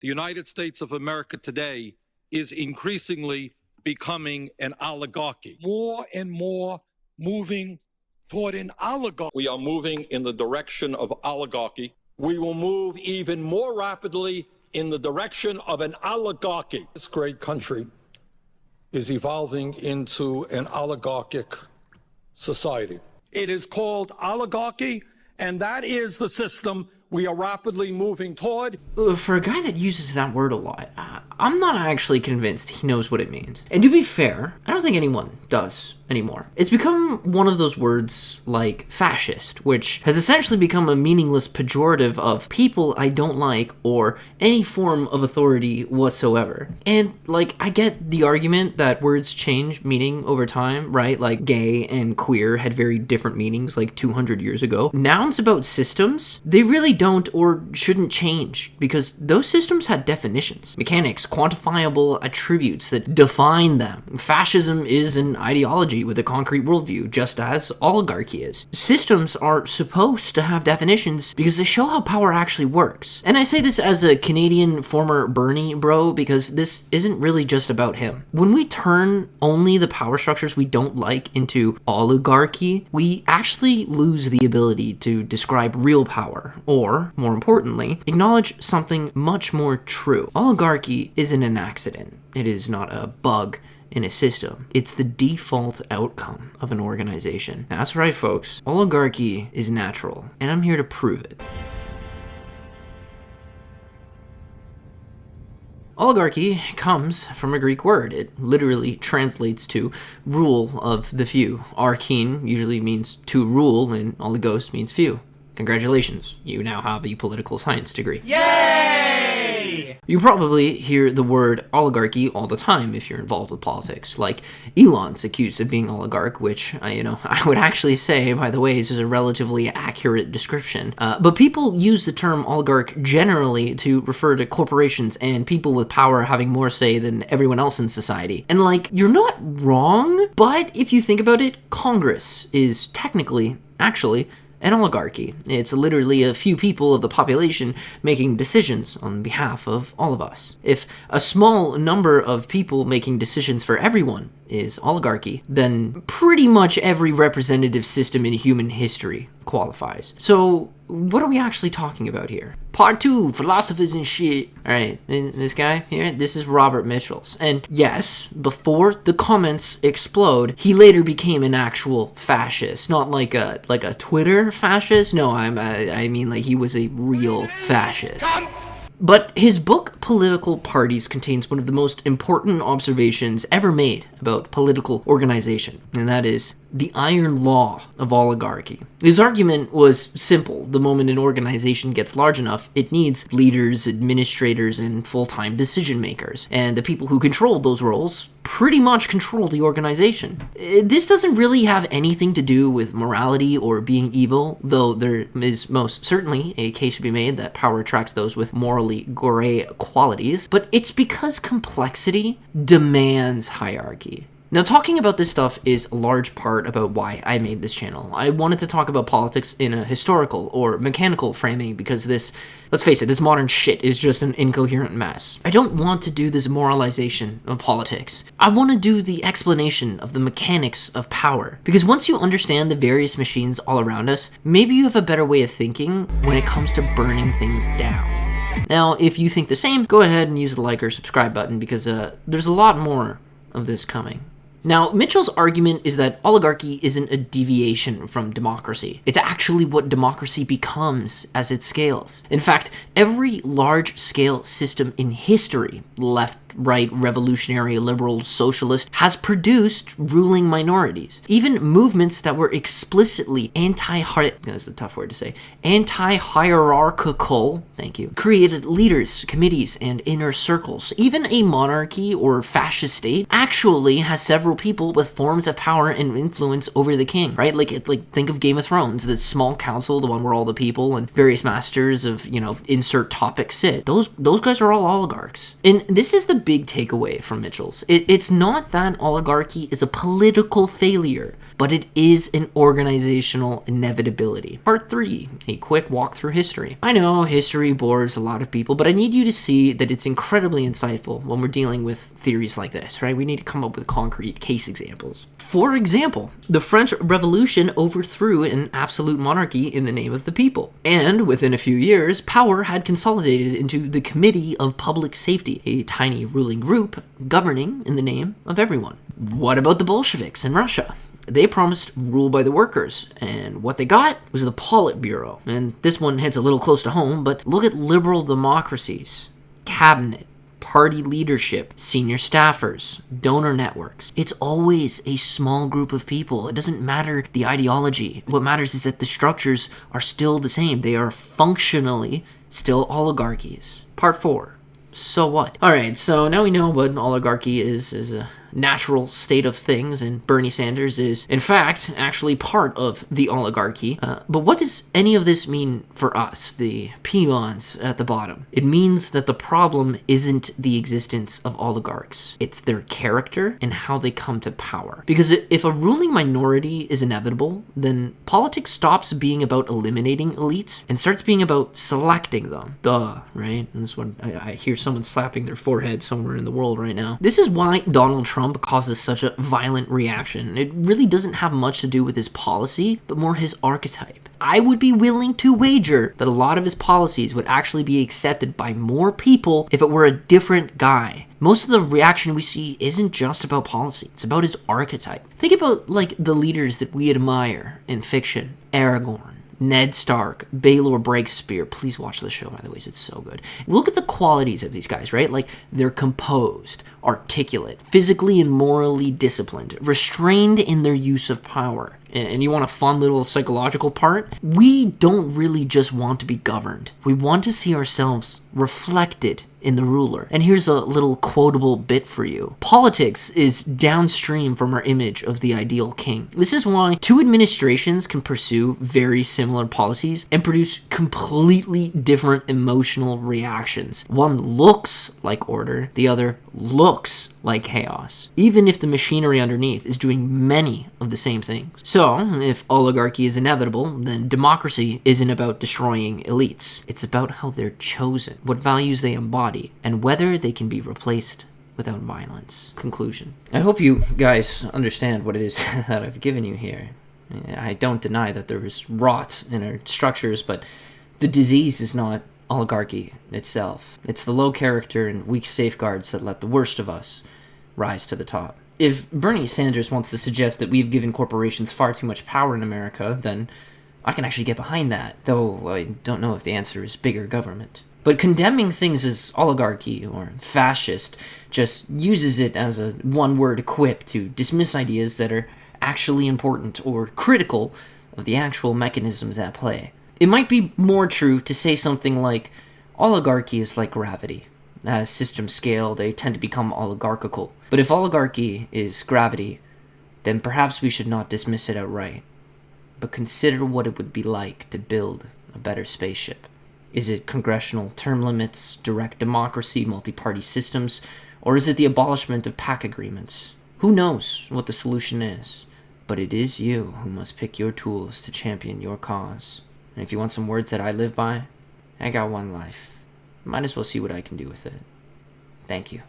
The United States of America today is increasingly becoming an oligarchy. More and more moving toward an oligarchy. We are moving in the direction of oligarchy. We will move even more rapidly in the direction of an oligarchy. This great country is evolving into an oligarchic society. It is called oligarchy, and that is the system we are rapidly moving toward. For a guy that uses that word a lot, I'm not actually convinced he knows what it means. And to be fair, I don't think anyone does anymore. It's become one of those words like fascist, which has essentially become a meaningless pejorative of people I don't like or any form of authority whatsoever. And like, I get the argument that words change meaning over time, right? Like gay and queer had very different meanings like 200 years ago. Nouns about systems, they really don't or shouldn't change because those systems had definitions, mechanics, quantifiable attributes that define them. Fascism is an ideology with a concrete worldview, just as oligarchy is. Systems are supposed to have definitions because they show how power actually works. And I say this as a Canadian former Bernie bro because this isn't really just about him. When we turn only the power structures we don't like into oligarchy, we actually lose the ability to describe real power, or, more importantly, acknowledge something much more true. Oligarchy isn't an accident. It is not a bug in a system. It's the default outcome of an organization. That's right, folks. Oligarchy is natural, and I'm here to prove it. Oligarchy comes from a Greek word. It literally translates to rule of the few. Archein usually means to rule, and oligos means few. Congratulations, you now have a political science degree. Yay! You probably hear the word oligarchy all the time if you're involved with politics. Like, Elon's accused of being oligarch, which, I would actually say, by the way, is a relatively accurate description. But people use the term oligarch generally to refer to corporations and people with power having more say than everyone else in society. And, you're not wrong, but if you think about it, Congress is technically, actually, an oligarchy. It's literally a few people of the population making decisions on behalf of all of us. If a small number of people making decisions for everyone is oligarchy, then pretty much every representative system in human history qualifies. So, what are we actually talking about here? Part 2, philosophers and shit. Alright, this guy here, this is Robert Michels. And yes, before the comments explode, he later became an actual fascist. Not like a Twitter fascist. No, I mean like he was a real fascist. But his book, Political Parties, contains one of the most important observations ever made about political organization, and that is the iron law of oligarchy. His argument was simple. The moment an organization gets large enough, it needs leaders, administrators, and full-time decision makers. And the people who control those roles pretty much control the organization. This doesn't really have anything to do with morality or being evil, though there is most certainly a case to be made that power attracts those with morally gray qualities, but it's because complexity demands hierarchy. Now, talking about this stuff is a large part about why I made this channel. I wanted to talk about politics in a historical or mechanical framing because this, let's face it, this modern shit is just an incoherent mess. I don't want to do this moralization of politics. I want to do the explanation of the mechanics of power. Because once you understand the various machines all around us, maybe you have a better way of thinking when it comes to burning things down. Now, if you think the same, go ahead and use the like or subscribe button because there's a lot more of this coming. Now, Mitchell's argument is that oligarchy isn't a deviation from democracy. It's actually what democracy becomes as it scales. In fact, every large-scale system in history, left, right, revolutionary, liberal, socialist, has produced ruling minorities. Even movements that were explicitly that's a tough word to say, anti-hierarchical, thank you, created leaders, committees, and inner circles. Even a monarchy or fascist state actually has several people with forms of power and influence over the king, right? Like think of Game of Thrones, the small council, the one where all the people and various masters of, insert topic sit. Those guys are all oligarchs. And this is the big takeaway from Michels. It's not that oligarchy is a political failure, but it is an organizational inevitability. Part 3, a quick walk through history. I know history bores a lot of people, but I need you to see that it's incredibly insightful when we're dealing with theories like this, right? We need to come up with concrete case examples. For example, the French Revolution overthrew an absolute monarchy in the name of the people. And within a few years, power had consolidated into the Committee of Public Safety, a tiny ruling group governing in the name of everyone. What about the Bolsheviks in Russia? They promised rule by the workers, and what they got was the Politburo. And this one hits a little close to home, but look at liberal democracies, cabinet, party leadership, senior staffers, donor networks. It's always a small group of people. It doesn't matter the ideology. What matters is that the structures are still the same. They are functionally still oligarchies. Part 4. So what? Alright, so now we know what oligarchy is a natural state of things, and Bernie Sanders is, in fact, actually part of the oligarchy. But what does any of this mean for us, the peons at the bottom? It means that the problem isn't the existence of oligarchs. It's their character and how they come to power. Because if a ruling minority is inevitable, then politics stops being about eliminating elites and starts being about selecting them. Duh, right? And this is what I hear someone slapping their forehead somewhere in the world right now. This is why Donald Trump causes such a violent reaction. It really doesn't have much to do with his policy, but more his archetype. I would be willing to wager that a lot of his policies would actually be accepted by more people if it were a different guy. Most of the reaction we see isn't just about policy, it's about his archetype. Think about like the leaders that we admire in fiction. Aragorn, Ned Stark, Baelor Breakspear. Please watch the show, by the way, it's so good. Look at the qualities of these guys, right? Like, they're composed, articulate, physically and morally disciplined, restrained in their use of power. And you want a fun little psychological part? We don't really just want to be governed. We want to see ourselves reflected in the ruler. And here's a little quotable bit for you. Politics is downstream from our image of the ideal king. This is why two administrations can pursue very similar policies and produce completely different emotional reactions. One looks like order, the other looks like chaos, even if the machinery underneath is doing many of the same things. So, if oligarchy is inevitable, then democracy isn't about destroying elites. It's about how they're chosen, what values they embody, and whether they can be replaced without violence. Conclusion. I hope you guys understand what it is that I've given you here. I don't deny that there is rot in our structures, but the disease is not oligarchy itself. It's the low character and weak safeguards that let the worst of us rise to the top. If Bernie Sanders wants to suggest that we've given corporations far too much power in America, then I can actually get behind that, though I don't know if the answer is bigger government. But condemning things as oligarchy or fascist just uses it as a one-word quip to dismiss ideas that are actually important or critical of the actual mechanisms at play. It might be more true to say something like, oligarchy is like gravity. As systems scale, they tend to become oligarchical. But if oligarchy is gravity, then perhaps we should not dismiss it outright, but consider what it would be like to build a better spaceship. Is it congressional term limits, direct democracy, multi-party systems, or is it the abolishment of PAC agreements? Who knows what the solution is, but it is you who must pick your tools to champion your cause. And if you want some words that I live by, I got one life. Might as well see what I can do with it. Thank you.